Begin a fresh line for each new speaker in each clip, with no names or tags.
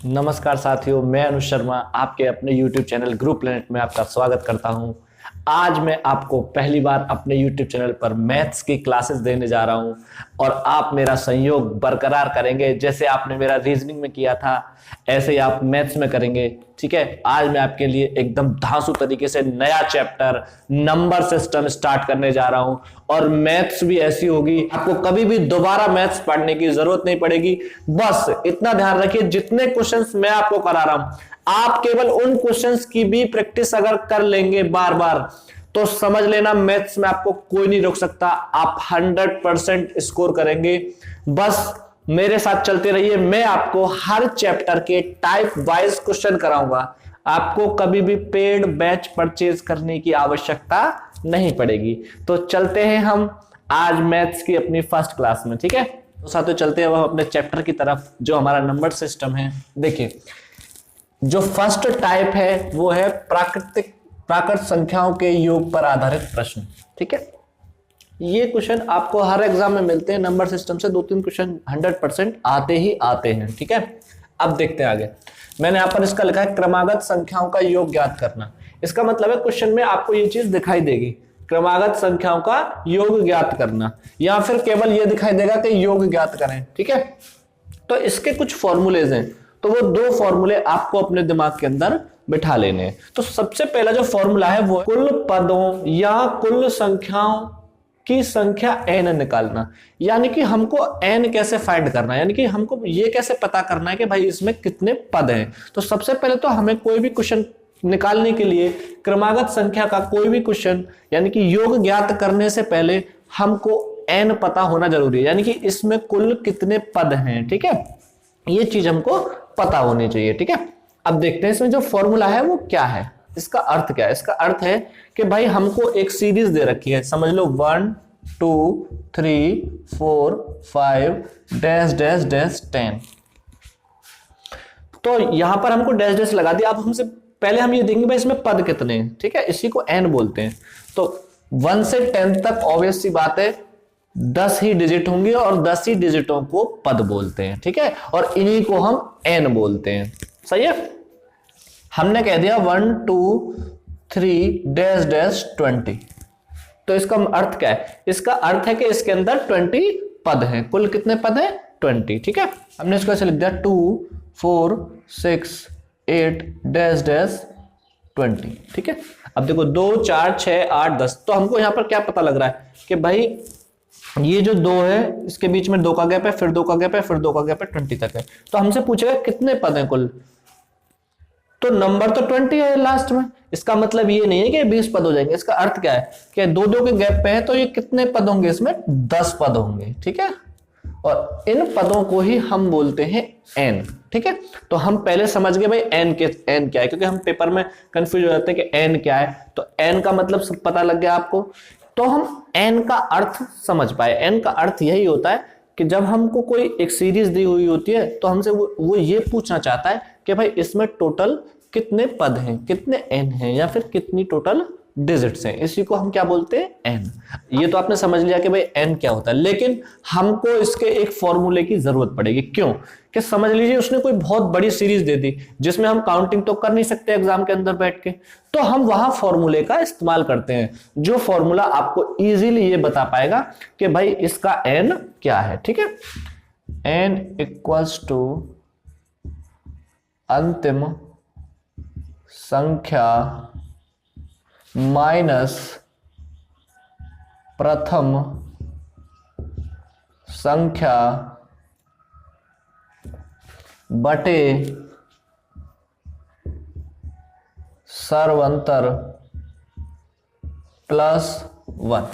नमस्कार साथियों, मैं अनुज शर्मा आपके अपने YouTube चैनल ग्रुप प्लेनेट में आपका स्वागत करता हूं। आज मैं आपको पहली बार अपने YouTube चैनल पर मैथ्स की क्लासेस देने जा रहा हूं और आप मेरा सहयोग बरकरार करेंगे। जैसे आपने मेरा रीजनिंग में किया था ऐसे ही आप मैथ्स में करेंगे, ठीक है। आज मैं आपके लिए एकदम धांसू तरीके से नया चैप्टर नंबर सिस्टम स्टार्ट करने जा रहा हूं और मैथ्स भी ऐसी होगी आपको कभी भी दोबारा मैथ्स पढ़ने की जरूरत नहीं पड़ेगी। बस इतना ध्यान रखिए, जितने क्वेश्चंस मैं आपको करा रहा हूं आप केवल उन क्वेश्चंस की भी प्रैक्टिस अगर कर लेंगे बार बार तो समझ लेना मैथ्स में आपको कोई नहीं रोक सकता। आप 100% स्कोर करेंगे। बस मेरे साथ चलते रहिए, मैं आपको हर चैप्टर के टाइप वाइज क्वेश्चन कराऊंगा। आपको कभी भी पेड बैच परचेज करने की आवश्यकता नहीं पड़ेगी। तो चलते हैं हम आज मैथ्स की अपनी फर्स्ट क्लास में, ठीक है। तो साथियों चलते हैं वह अपने चैप्टर की तरफ जो हमारा नंबर सिस्टम है। देखिए, जो फर्स्ट टाइप है वो है प्राकृत संख्याओं के योग पर आधारित प्रश्न, ठीक है। ये क्वेश्चन आपको हर एग्जाम में मिलते हैं। नंबर सिस्टम से 2-3 क्वेश्चन 100% आते ही आते हैं, ठीक है। अब देखते हैं आगे। मैंने यहां पर इसका लिखा है क्रमागत संख्याओं का योग ज्ञात करना। इसका मतलब है क्वेश्चन में आपको ये चीज दिखाई देगी, क्रमागत संख्याओं का योग ज्ञात करना, या फिर केवल ये दिखाई देगा कि योग ज्ञात करें, ठीक है। तो इसके कुछ फॉर्मूलेज हैं, तो वो 2 फॉर्मूले आपको अपने दिमाग के अंदर बिठा लेने हैं। तो सबसे पहला जो फॉर्मूला है वो कुल पदों या कुल संख्याओं की संख्या n निकालना। यानी कि हमको n कैसे फाइंड करना है, यानी कि हमको ये कैसे पता करना है कि भाई इसमें कितने पद हैं। तो सबसे पहले तो हमें कोई भी क्वेश्चन निकालने के लिए क्रमागत संख्या का कोई भी क्वेश्चन यानी कि योग ज्ञात करने से पहले हमको n पता होना जरूरी है, यानी कि इसमें कुल कितने पद हैं, ठीक है। ये चीज हमको पता होनी चाहिए, ठीक है। अब देखते हैं इसमें जो फॉर्मूला है वो क्या है, इसका अर्थ क्या है। इसका अर्थ है कि भाई हमको एक सीरीज दे रखी है, समझ लो 1 2 3 4 5 डैश डैश डैश 10। तो यहां पर हमको डैश डैश लगा दिया। अब हमसे पहले हम ये देखेंगे भाई इसमें पद कितने हैं, ठीक है। इसी को n बोलते हैं। तो 1 से 10 तक ऑब्वियस सी बात है 10 ही डिजिट होंगे और 10 ही डिजिटों को पद बोलते हैं, ठीक है। और इन्हीं को हम n बोलते हैं, सही है। हमने कह दिया 1 2 3 डैश डैश 20। तो इसका अर्थ क्या है? इसका अर्थ है कि इसके अंदर 20 पद हैं। कुल कितने पद हैं? 20, ठीक है। हमने इसको ऐसे लिख दिया 2 4 6 8 डैश डैश 20, ठीक है। अब देखो 2 4 6 8 10। तो हमको यहां पर क्या पता लग रहा है कि भाई ये जो 2 है इसके बीच में 2 का गैप है, फिर 2 का गैप है, फिर 2 का गैप है, 20 तक है। तो हमसे पूछेगा कितने पद हैं कुल, तो नंबर तो 20 है लास्ट में। इसका मतलब ये नहीं है कि 20 पद हो जाएंगे। इसका अर्थ क्या है कि 2-2 के गैप पे है तो ये कितने पद होंगे, इसमें 10 पद होंगे, ठीक है। और इन पदों को ही हम बोलते हैं n, ठीक है। तो हम पहले समझ गए भाई n क्या है, क्योंकि हम पेपर में कंफ्यूज हो जाते हैं कि n क्या है। तो n का मतलब सब पता लग गया आपको। तो हम n का अर्थ समझ पाए। n का अर्थ यही होता है कि जब हमको कोई एक सीरीज दी हुई होती है तो हमसे वो ये पूछना चाहता है कि भाई इसमें टोटल कितने पद हैं, कितने n हैं, या फिर कितनी टोटल डिजिट्स हैं। इसी को हम क्या बोलते हैं? n। ये तो आपने समझ लिया कि भाई n क्या होता है, लेकिन हमको इसके एक फॉर्मूले की जरूरत पड़ेगी। क्यों? कि समझ लीजिए उसने कोई बहुत बड़ी सीरीज दे दी जिसमें हम काउंटिंग तो कर नहीं सकते एग्जाम के अंदर बैठ के, तो हम वहां फॉर्मूले का इस्तेमाल करते हैं जो फॉर्मूला आपको इजीली ये बता पाएगा कि भाई इसका n क्या है, ठीक है। n इक्वल्स टू अंतिम संख्या माइनस प्रथम संख्या बटे सर्वंतर +1।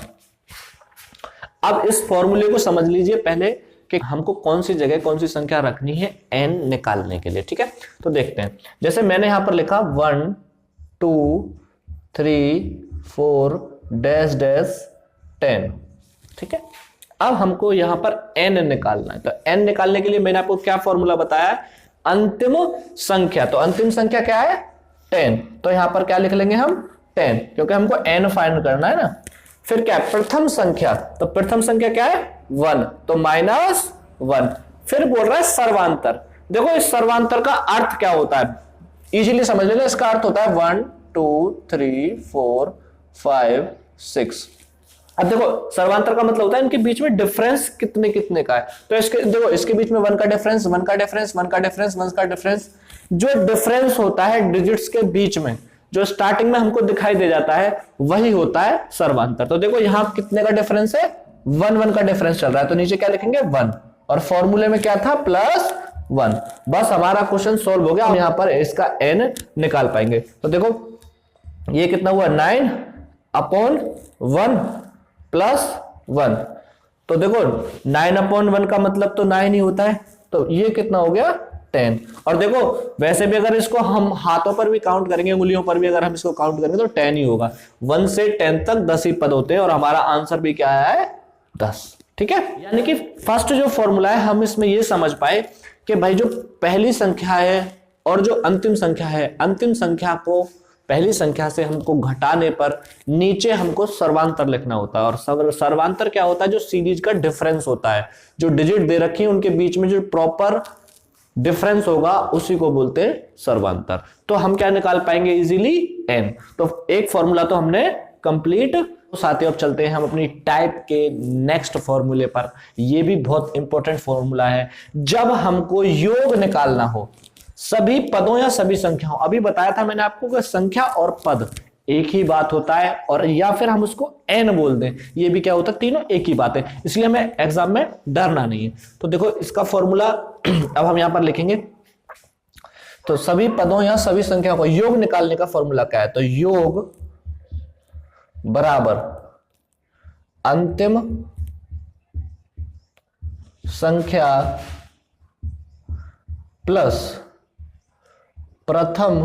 अब इस फॉर्मूले को समझ लीजिए पहले कि हमको कौन सी जगह कौन सी संख्या रखनी है n निकालने के लिए, ठीक है। तो देखते हैं, जैसे मैंने यहां पर लिखा 1 2 3 4 डैश डैश 10, ठीक है। अब हमको यहां पर n निकालना है। तो n निकालने के लिए मैंने आपको क्या फॉर्मूला बताया? अंतिम संख्या। तो अंतिम संख्या क्या है? 10। तो यहां पर क्या लिख लेंगे हम? 10, क्योंकि हमको n फाइंड करना है ना। फिर क्या है? प्रथम संख्या। तो प्रथम संख्या क्या है? 1, तो -1। फिर बोल रहा है सर्वांतर। देखो इस सर्वांतर का अर्थ क्या होता है, इजीली समझ लेना। इसका अर्थ होता है 1 2 3 4 5 6। अब देखो सर्वांतर का मतलब होता है इनके बीच में डिफरेंस कितने कितने का है। तो इसके देखो इसके बीच में 1 का डिफरेंस, 1 का डिफरेंस, 1 का डिफरेंस, 1 का डिफरेंस। जो डिफरेंस होता है डिजिट्स के बीच में, जो स्टार्टिंग में हमको दिखाई दे जाता है, वही होता है सर्वांतर। तो देखो यहां कितने का डिफरेंस है, 1 1 का डिफरेंस चल रहा है, तो नीचे क्या लिखेंगे 1, और फॉर्मूले में क्या था +1। बस हमारा क्वेश्चन सोल्व हो गया। हम यहां पर इसका n निकाल पाएंगे। तो देखो ये कितना हुआ 9/1 +1। तो देखो 9/1 का मतलब तो 9 ही होता है, तो ये कितना हो गया 10। और देखो वैसे भी अगर इसको हम हाथों पर भी काउंट करेंगे, उंगलियों पर भी अगर हम इसको काउंट करेंगे तो 10 ही होगा। 1 से 10 तक 10 ही पद होते हैं, और हमारा आंसर भी क्या है 10। ठीक है, यानी कि फर्स्ट जो फॉर्मूला है हम इसमें ये समझ पाए कि भाई जो पहली संख्या है और जो अंतिम संख्या है, अंतिम संख्या को पहली संख्या से हमको घटाने पर नीचे हमको सर्वांतर लिखना होता है। और सर्वांतर क्या होता है, जो सीरीज का डिफरेंस होता है, जो डिजिट दे रखी है उनके बीच में जो प्रॉपर डिफरेंस होगा उसी को बोलते हैं सर्वांतर। तो हम क्या निकाल पाएंगे इजीली n। तो एक फॉर्मूला तो हमने कंप्लीट। साथियों अब चलते हैं हम अपनी टाइप के नेक्स्ट फॉर्मूले पर। यह भी बहुत इंपॉर्टेंट फॉर्मूला है जब हमको योग निकालना हो सभी पदों या सभी संख्याओं। अभी बताया था मैंने आपको कि संख्या और पद एक ही बात होता है, और या फिर हम उसको n बोल दें, ये भी क्या होता है, तीनों एक ही बात है। इसलिए हमें एग्जाम में डरना नहीं है। तो देखो इसका फॉर्मूला अब हम यहां पर लिखेंगे। तो सभी पदों या सभी संख्याओं को योग निकालने का फॉर्मूला क्या है, तो योग बराबर अंतिम संख्या प्लस प्रथम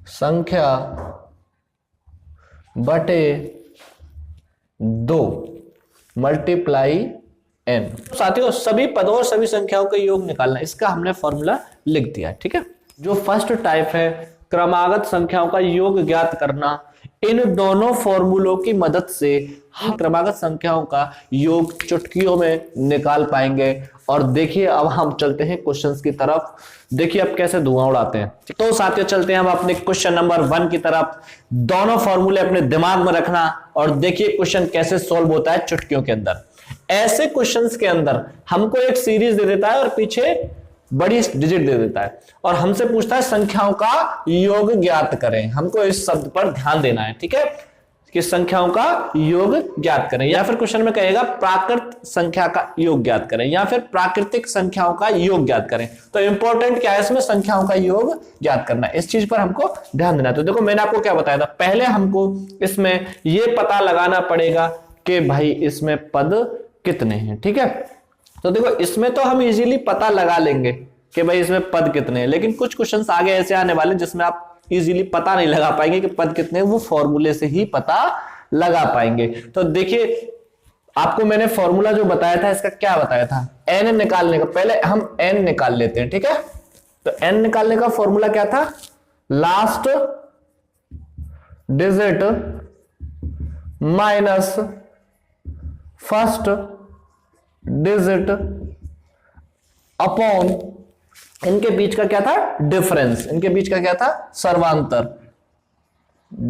संख्या बटे 2 मल्टीप्लाई n। साथियों सभी पदों और सभी संख्याओं का योग निकालना, इसका हमने फॉर्मूला लिख दिया। ठीक है, जो फर्स्ट टाइप है क्रमागत संख्याओं का योग ज्ञात करना, इन दोनों फॉर्मूलों की मदद से हम क्रमागत संख्याओं का योग चुटकियों में निकाल पाएंगे। और देखिए अब हम चलते हैं क्वेश्चंस की तरफ। देखिए अब कैसे धुआं उड़ाते हैं। तो साथियों चलते हैं हम अपने क्वेश्चन नंबर 1 की तरफ। दोनों फॉर्मूले अपने दिमाग में रखना और देखिए क्वेश्चन कैसे सॉल्व होता है चुटकियों के अंदर। ऐसे क्वेश्चंस के अंदर हमको एक सीरीज दे देता है और पीछे बड़ी डिजिट दे देता है, और हमसे पूछता है संख्याओं का योग ज्ञात करें। हमको इस शब्द पर ध्यान देना है, ठीक है, कि संख्याओं का योग ज्ञात करें, या फिर क्वेश्चन में कहेगा प्राकृत संख्या का योग ज्ञात करें, या फिर प्राकृतिक संख्याओं का योग ज्ञात करें। तो इंपॉर्टेंट क्या है इसमें, संख्याओं का योग ज्ञात करना, इस चीज पर हमको ध्यान देना है। तो देखो मैंने आपको क्या बताया था, पहले हमको इसमें यह पता लगाना पड़ेगा कि भाई इसमें पद कितने हैं। ठीक है, तो देखो इसमें तो हम इजीली पता लगा लेंगे कि भाई इसमें पद कितने हैं, लेकिन कुछ क्वेश्चंस आगे ऐसे आने वाले जिसमें आप इजीली पता नहीं लगा पाएंगे कि पद कितने हैं, वो फॉर्मूले से ही पता लगा पाएंगे। तो देखिए आपको मैंने फॉर्मूला जो बताया था इसका क्या बताया था, n निकालने का। पहले हम n निकाल लेते हैं, ठीक है। तो n निकालने का फॉर्मूला क्या था, last digit minus first digit upon इनके बीच का क्या था डिफरेंस, इनके बीच का क्या था सर्वांतर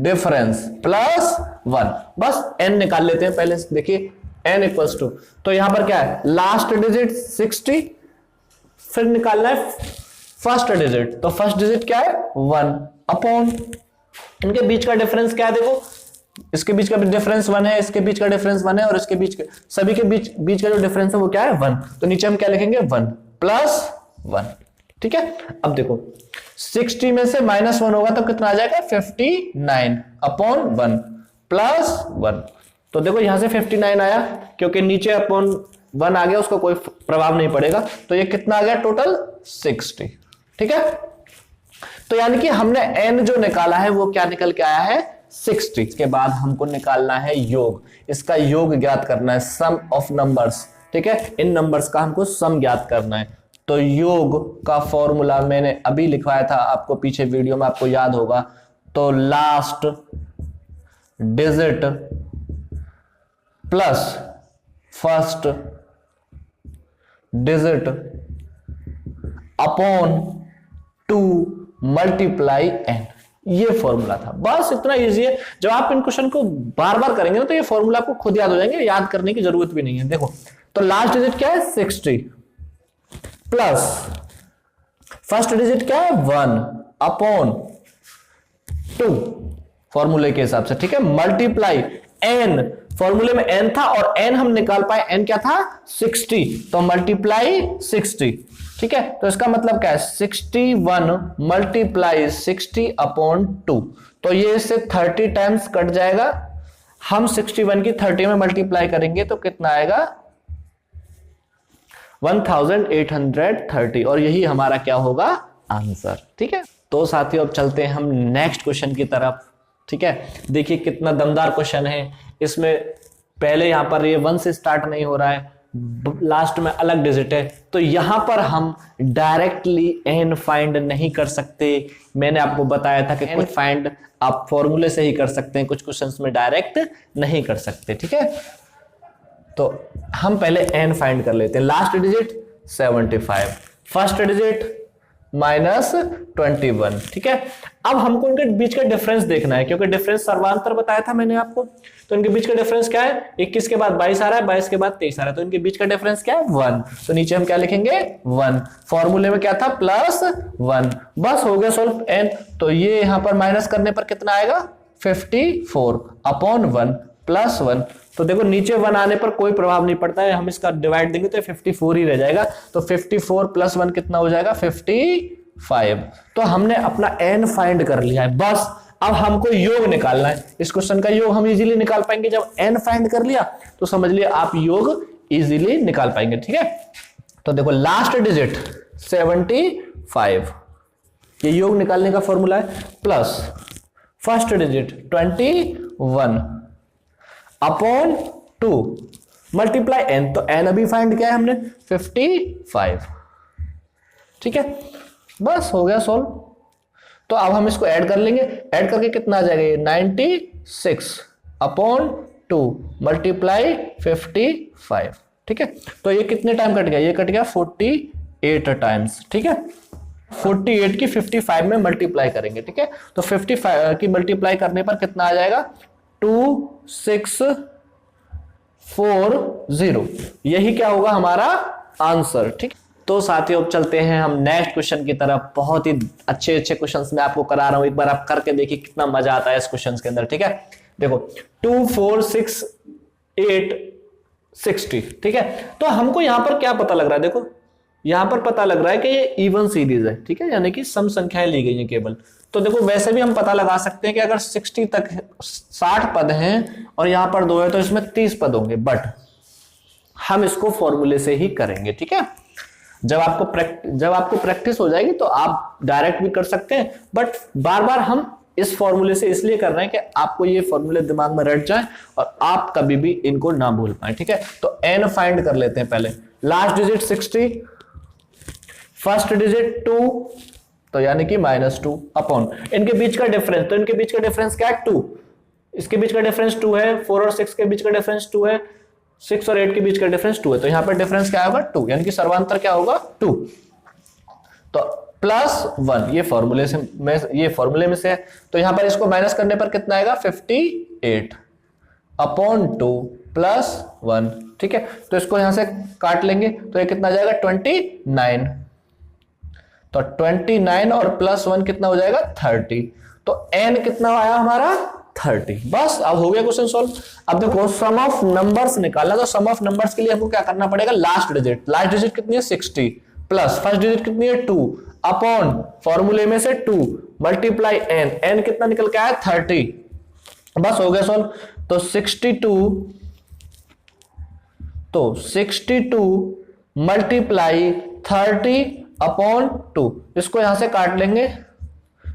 डिफरेंस प्लस 1। बस n निकाल लेते हैं पहले। देखिए n इक्वल्स टू, तो यहां पर क्या है लास्ट डिजिट 60, फिर निकालना है फर्स्ट डिजिट, तो फर्स्ट डिजिट क्या है 1 अपॉन इनके बीच का डिफरेंस क्या है, देखो इसके बीच का भी डिफरेंस 1 है, इसके बीच का डिफरेंस 1 है, और इसके बीच सभी के बीच का जो डिफरेंस है वो क्या है 1। तो नीचे हम क्या लिखेंगे 1 प्लस 1। ठीक है, अब देखो 60 में से -1 होगा तो कितना आ जाएगा 59 अपॉन 1 प्लस 1। तो देखो यहां से 59 आया, क्योंकि नीचे अपॉन 1 आ गया, उसका कोई प्रभाव नहीं पड़ेगा। तो ये कितना आ गया टोटल 60। ठीक है, तो यानी कि हमने n जो निकाला है वो क्या निकल के आया है 60। के बाद हमको निकालना है योग, इसका योग ज्ञात करना है, सम ऑफ नंबर्स। ठीक है, इन नंबर्स का हमको सम ज्ञात करना है। तो योग का फॉर्मूला मैंने अभी लिखवाया था आपको पीछे वीडियो में, आपको याद होगा। तो last digit plus first digit upon 2 multiply n। ये फॉर्मूला था, बस इतना इजी है। जब आप इन क्वेश्चन को बार बार करेंगे ना तो ये फॉर्मूला आपको खुद याद हो जाएंगे, याद करने की जरूरत भी नहीं है। देखो तो लास्ट डिजिट क्या है 60 प्लस फर्स्ट डिजिट क्या है 1 अपॉन 2 फॉर्मूले के हिसाब से, ठीक है, मल्टीप्लाई n, फॉर्मूले में n था और n हम निकाल पाए, n क्या था 60, तो मल्टीप्लाई 60, ठीक है। तो इसका मतलब क्या है 61 मल्टीप्लाई 60 अपॉन 2, तो ये इससे 30 टाइम्स कट जाएगा। हम 61 की 30 में मल्टीप्लाई करेंगे तो कितना आएगा 1830, और यही हमारा क्या होगा आंसर, ठीक है। तो साथियों अब चलते हैं हम नेक्स्ट क्वेश्चन की तरफ, ठीक है। देखिए कितना दमदार क्वेश्चन है। इसमें पहले यहां पर ये 1 से स्टार्ट नहीं हो रहा है, लास्ट में अलग डिजिट है, तो यहां पर हम डायरेक्टली n फाइंड नहीं कर सकते। मैंने आपको बताया था कि n फाइंड आप फॉर्मूले से ही कर सकते हैं, कुछ क्वेश्चंस में डायरेक्ट नहीं कर सकते, ठीक है। तो हम पहले n फाइंड कर लेते हैं। लास्ट डिजिट 75, फर्स्ट डिजिट -21, ठीक है। अब हमको इनके बीच का डिफरेंस देखना है, क्योंकि डिफरेंस सर्वांतर बताया था मैंने आपको। तो इनके बीच का डिफरेंस क्या है, 21 के बाद 22 आ रहा है, 22 के बाद 23 आ रहा है, तो इनके बीच का डिफरेंस क्या है 1। तो नीचे हम क्या लिखेंगे 1, फॉर्मूले में क्या था +1, बस हो गया सॉल्व n। तो ये यहां पर माइनस करने पर कितना आएगा 54 अपॉन 1 +1। तो देखो नीचे 1 आने पर कोई प्रभाव नहीं पड़ता है, हम इसका डिवाइड देंगे तो 54 ही रह जाएगा। तो 54 + 1 कितना हो जाएगा 55। तो हमने अपना n फाइंड कर लिया है, बस अब हमको योग निकालना है। इस क्वेश्चन का योग हम इजीली निकाल पाएंगे। जब n फाइंड कर लिया तो समझ लिया आप योग इजीली निकाल पाएंगे, ठीक है। तो देखो लास्ट डिजिट 75, ये योग निकालने का फॉर्मूला है, plus first digit 21 upon 2 multiply n, तो n अभी फाइंड किया है हमने 55, ठीक है। बस हो गया सॉल्व। तो अब हम इसको ऐड कर लेंगे, ऐड करके कितना आ जाएगा ये 96 अपॉन 2 मल्टीप्लाई 55, ठीक है। तो ये कितने टाइम कट गया, ये कट गया 48 टाइम्स, ठीक है। 48 की 55 में मल्टीप्लाई करेंगे, ठीक है। तो 55 की मल्टीप्लाई करने पर कितना आ जाएगा 2640, यही क्या होगा हमारा आंसर, ठीक। तो साथियों अब चलते हैं हम नेक्स्ट क्वेश्चन की तरफ। बहुत ही अच्छे अच्छे क्वेश्चंस मैं आपको करा रहा हूं, एक बार आप करके देखिए कितना मजा आता है इस क्वेश्चंस के अंदर, ठीक है। देखो 2 4 6 8 60, ठीक है। तो हमको यहां पर क्या पता लग रहा है, देखो यहां पर पता लग रहा है कि ये इवन सीरीज है, ठीक है, यानी कि सम संख्याएं ली गई हैं केवल। तो देखो वैसे भी हम पता लगा सकते हैं कि अगर 60 तक 60 पद हैं और यहां पर 2 है तो इसमें 30 पद होंगे, बट हम इसको फॉर्मूले से ही करेंगे, ठीक है। जब आपको प्रैक्टिस हो जाएगी तो आप डायरेक्ट भी कर सकते हैं, बट बार बार हम इस फॉर्मूले से इसलिए कर रहे हैं कि आपको ये फॉर्मूले दिमाग में रट जाए और आप कभी भी इनको ना भूल पाए, ठीक है। तो n फाइंड कर लेते हैं पहले। लास्ट डिजिट 60, फर्स्ट डिजिट 2, तो यानी कि -2 अपॉन इनके बीच का डिफरेंस, तो इनके बीच का डिफरेंस क्या है 2, इसके बीच का डिफरेंस 2 है, 4 और 6 के बीच का डिफरेंस 2 है, 6 और 8 के बीच का डिफरेंस 2 है, तो यहां पर डिफरेंस क्या होगा 2, यानी कि सर्वांतर क्या होगा 2। तो +1 ये फॉर्मूले में से है, तो यहां पर इसको माइनस करने पर कितना आएगा 58 अपॉन 2 +1, ठीक है। तो इसको यहां से काट लेंगे तो ये कितना आ जाएगा 29, तो 29 और +1 कितना हो जाएगा 30। तो n कितना आया हमारा 30। बस अब हो गया क्वेश्चन सॉल्व। अब देखो सम ऑफ नंबर्स निकालना, तो सम ऑफ नंबर्स के लिए हमको क्या करना पड़ेगा, लास्ट डिजिट कितनी है 60 प्लस फर्स्ट डिजिट कितनी है 2 अपॉन फॉर्मूले में से 2 मल्टीप्लाई n कितना निकल के आया 30। बस हो गया सॉल्व। तो 62 मल्टीप्लाई 30 अपॉन 2, इसको यहां से काट लेंगे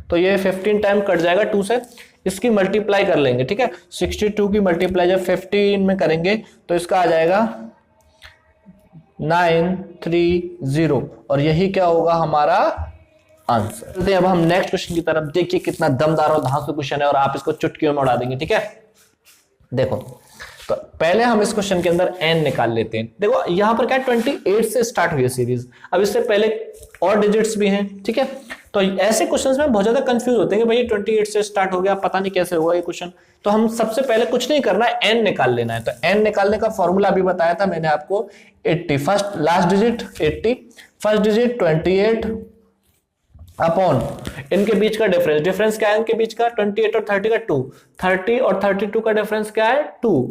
तो ये 15 टाइम कट जाएगा 2 से, इसकी मल्टीप्लाई कर लेंगे, ठीक है। 62 की मल्टीप्लाई जब 15 में करेंगे तो इसका आ जाएगा 930, और यही क्या होगा हमारा आंसर। अब हम नेक्स्ट क्वेश्चन की तरफ, देखिए कितना दमदार और धांसू क्वेश्चन है और आप इसको चुटकियों में उड़ा देंगे, ठीक है। देखो तो पहले हम इस क्वेश्चन के अंदर n निकाल लेते हैं। देखो यहां पर क्या 28 से स्टार्ट हुई है सीरीज, अब इससे पहले और डिजिट्स भी हैं, ठीक है। तो ऐसे क्वेश्चंस में बहुत ज्यादा कंफ्यूज होते हैं कि भाई 28 से स्टार्ट हो गया, पता नहीं कैसे हुआ ये क्वेश्चन। तो हम सबसे पहले कुछ नहीं करना है, n निकाल लेना है। तो n निकालने का फॉर्मूला अभी बताया था मैंने आपको, 80 first last digit 80, first digit 28 upon इनके बीच का डिफरेंस, डिफरेंस क्या है इनके बीच का 28 और 30 का 2, 30 और 32 का डिफरेंस क्या है 2,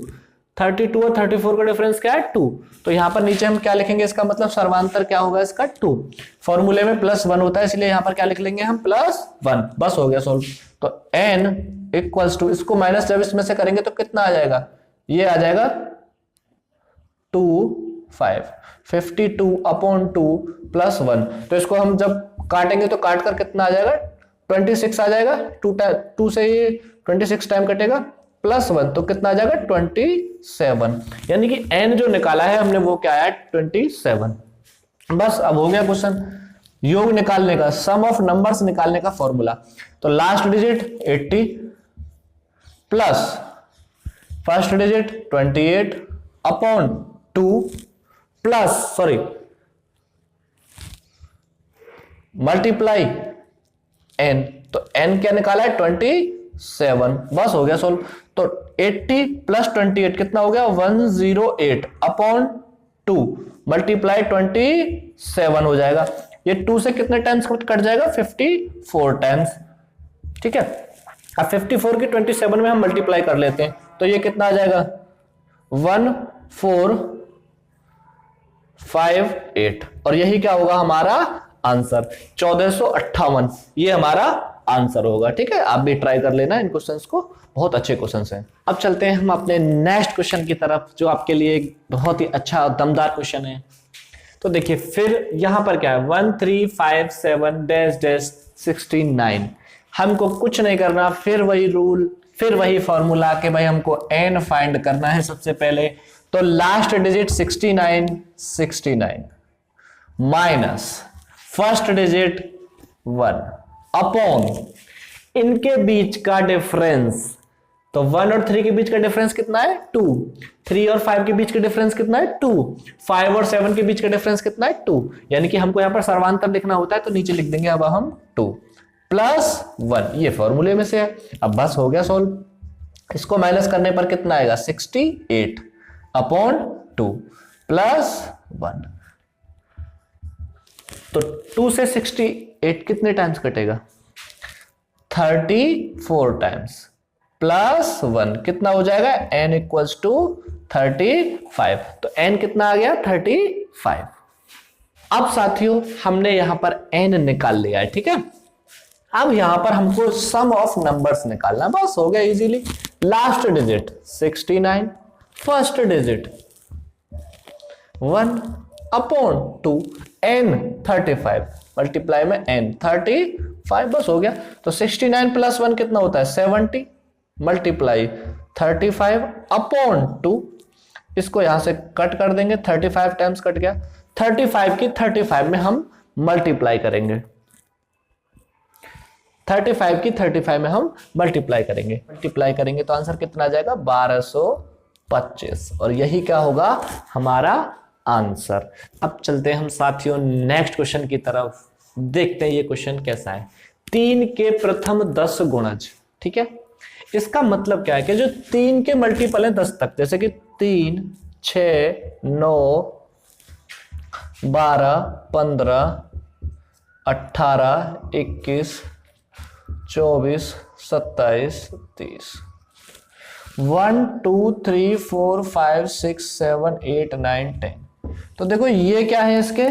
32 और 34 का डिफरेंस क्या है 2। तो यहां पर नीचे हम क्या लिखेंगे, इसका मतलब सर्वांतर क्या होगा इसका 2। फॉर्मूले में +1 होता है, इसलिए यहां पर क्या लिख लेंगे हम +1, बस हो गया सोल्व। तो n इक्वल्स टू, इसको माइनस जब इसमें से करेंगे तो कितना आ जाएगा, ये आ जाएगा 5, 52 अपॉन 2 +1। तो इसको हम जब काटेंगे तो काट कर कितना आ जाएगा 26 आ जाएगा, 2 से ये 26 टाइम कटेगा +1 तो कितना आ जाएगा 27। यानी कि n जो निकाला है हमने वो क्या है 27। बस अब हो गया क्वेश्चन। योग निकालने का, सम ऑफ नंबर्स निकालने का फॉर्मूला। तो last digit 80 plus first digit 28 upon 2 plus multiply n। तो n क्या निकाला है 27, बस हो गया सोल्व। तो 80 प्लस 28 कितना हो गया 108 अपॉन 2 मल्टीप्लाई 27 हो जाएगा। ये 2 से कितने टाइम्स कट जाएगा 54 टाइम्स, ठीक है। अब 54 की 27 में हम मल्टीप्लाई कर लेते हैं तो ये कितना आ जाएगा 1458 और यही क्या होगा हमारा आंसर 1458, ये हमारा आंसर होगा, ठीक है। आप भी ट्राई कर लेना इन क्वेश्चंस को, बहुत अच्छे क्वेश्चंस हैं। अब चलते हैं हम अपने नेक्स्ट क्वेश्चन की तरफ जो आपके लिए एक बहुत ही अच्छा दमदार क्वेश्चन है। तो देखिए फिर यहां पर क्या है 1357 -69, हमको कुछ नहीं करना, फिर वही रूल, फिर वही फॉर्मूला कि भाई हमको n फाइंड करना है सबसे पहले। तो last digit 69 minus first digit 1 upon इनके बीच का डिफरेंस। तो 1 और 3 के बीच का डिफरेंस कितना है 2, 3 और 5 के बीच का डिफरेंस कितना है 2, 5 और 7 के बीच का डिफरेंस कितना है 2। यानी कि हमको यहां पर सर्वांतर लिखना होता है तो नीचे लिख देंगे अब हम 2 प्लस 1, ये फॉर्मूले में से है। अब बस हो गया सोल्व। इसको माइनस करने पर कितना आएगा 68 अपॉन 2 प्लस 1। तो 2 से 68 कितने टाइम्स कटेगा 34 टाइम्स प्लस 1 कितना हो जाएगा n इक्वल्स टू 35। तो n कितना आ गया 35। अब साथियों हमने यहां पर n निकाल लिया है, ठीक है। अब यहां पर हमको सम ऑफ नंबर्स निकालना, बस हो गया easily. Last digit 69, first digit 1 upon 2 n 35 multiply में n 35, बस हो गया। तो 69 प्लस 1 कितना होता है 70 मल्टीप्लाई 35 अपॉन 2, इसको यहां से कट कर देंगे, 35 टाइम्स कट गया। 35 की 35 में हम मल्टीप्लाई करेंगे, 35 की 35 में हम मल्टीप्लाई करेंगे तो आंसर कितना आ जाएगा 1225 और यही क्या होगा हमारा आंसर। अब चलते हैं हम साथियों नेक्स्ट क्वेश्चन की तरफ, देखते हैं ये क्वेश्चन कैसा है। 3 के प्रथम 10 गुणज, ठीक है। इसका मतलब क्या है कि जो 3 के मल्टीपल है 10 तक, जैसे कि 3, 6, 9, 12, 15, 18, 21, 24, 27, 30, 1, 2, 3, 4, 5, 6, 7, 8, 9, 10। तो देखो ये क्या है इसके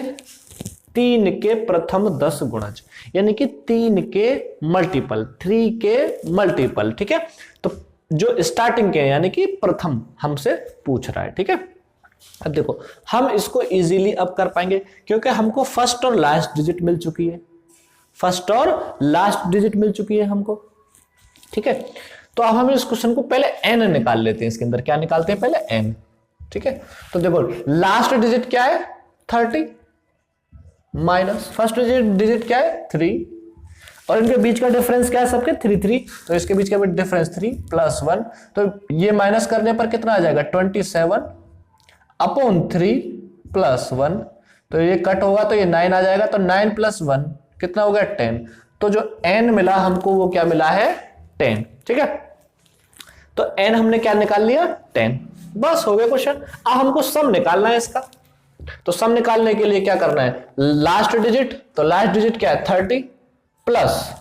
3 के प्रथम 10 गुणज, यानी कि 3 के मल्टीपल, 3 के मल्टीपल, ठीक है। तो जो स्टार्टिंग के यानी कि प्रथम हमसे पूछ रहा है, ठीक है। अब देखो हम इसको इजीली अब कर पाएंगे क्योंकि हमको फर्स्ट और लास्ट डिजिट मिल चुकी है, फर्स्ट और लास्ट डिजिट मिल चुकी है हमको, ठीक है। तो अब हम इस क्वेश्चन को पहले n निकाल लेते हैं, इसके अंदर क्या निकालते हैं पहले n, ठीक है। तो देखो लास्ट डिजिट क्या है 30 माइनस फर्स्ट डिजिट क्या है 3 और इनके बीच का डिफरेंस क्या है सबके 3 3, तो इसके बीच का भी डिफरेंस 3 + 1, तो ये माइनस करने पर कितना आ जाएगा 27/3 + 1, तो ये कट होगा तो ये 9 आ जाएगा, तो 9 + 1 कितना हो गया 10, तो जो n मिला हमको वो क्या मिला है 10। ठीक है, तो n हमने क्या निकाल लिया 10, बस हो गया क्वेश्चन। अब हमको सम निकालना है इसका, तो सम निकालने के लिए क्या करना है लास्ट डिजिट, तो लास्ट डिजिट क्या है 30 प्लस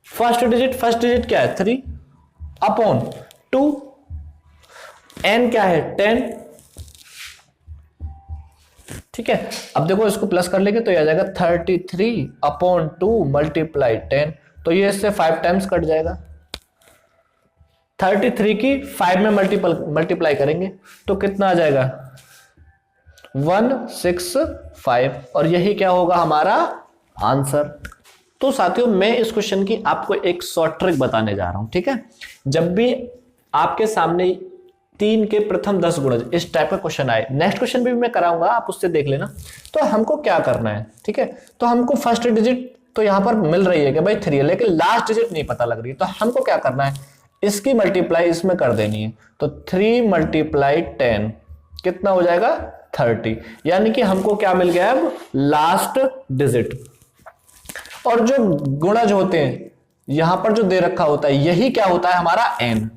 फर्स्ट डिजिट क्या है 3/2, n क्या है 10। ठीक है, अब देखो इसको प्लस कर लेंगे तो ये आ जाएगा 33/2 मल्टीप्लाई 10, तो ये इससे 5 टाइम्स कट जाएगा। 33 की 5 में मल्टीप्लाई करेंगे तो कितना आ जाएगा 165, और यही क्या होगा हमारा आंसर। तो साथियों मैं इस क्वेश्चन की आपको एक शॉर्ट ट्रिक बताने जा रहा हूं। ठीक है, जब भी आपके सामने 3 के प्रथम 10 गुणज इस टाइप का क्वेश्चन आए, नेक्स्ट क्वेश्चन भी मैं कराऊंगा, आप उससे देख लेना। तो हमको क्या करना है, ठीक है, तो हमको फर्स्ट डिजिट तो यहां पर मिल रही है कि भाई 3 है, लेकिन लास्ट डिजिट नहीं पता लग रही है, तो हमको क्या करना है इसकी मल्टीप्लाई इसमें कर देनी है, तो 3 × 10 कितना हो जाएगा 30, यानी कि हमको क्या मिल गया अब लास्ट डिजिट। और जो गुणज होते हैं यहां पर जो दे रखा होता है यही क्या होता है हमारा n,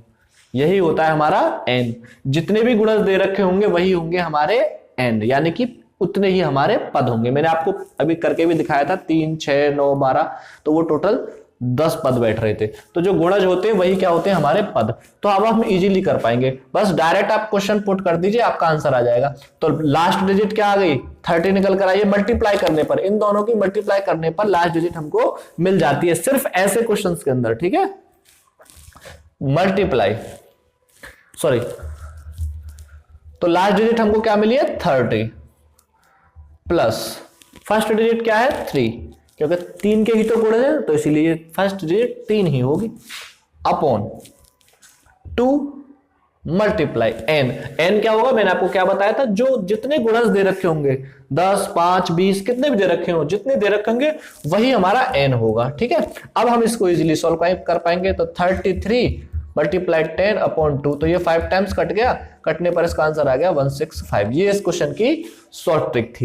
यही होता है हमारा n, जितने भी गुणज दे रखे होंगे वही होंगे हमारे n, यानी कि उतने ही हमारे पद होंगे। मैंने आपको अभी करके भी दिखाया था 3 6 9 12, तो वो टोटल 10 पद बैठ रहे थे, तो जो गुणज होते हैं वही क्या होते हैं हमारे पद। तो अब हम इजीली कर पाएंगे, बस डायरेक्ट आप क्वेश्चन पुट कर दीजिए आपका आंसर आ जाएगा। तो लास्ट डिजिट क्या आ गई 30 निकल कर आई है, मल्टीप्लाई करने पर, इन दोनों की मल्टीप्लाई करने पर लास्ट डिजिट हमको मिल जाती है, सिर्फ ऐसे क्वेश्चंस के अंदर। ठीक है, मल्टीप्लाई सॉरी, तो लास्ट डिजिट हमको क्या मिली है 30 प्लस फर्स्ट डिजिट क्या है 3, क्योंकि 3 के ही तो गुणज है तो इसीलिए फर्स्ट डिजिट 3 ही होगी, अपॉन 2 मल्टीप्लाई n क्या होगा मैंने आपको क्या बताया था, जो जितने गुणज दे रखे होंगे 10 5 20 कितने भी दे रखे हो, जितने दे रखे होंगे वही हमारा n होगा। ठीक है, अब हम इसको इजीली सॉल्व कर पाएंगे, तो 33 मल्टीप्लाई 10/2, तो ये 5 टाइम्स कट गया, कटने पर इसका आंसर आ गया 165। ये इस क्वेश्चन की शॉर्ट ट्रिक थी।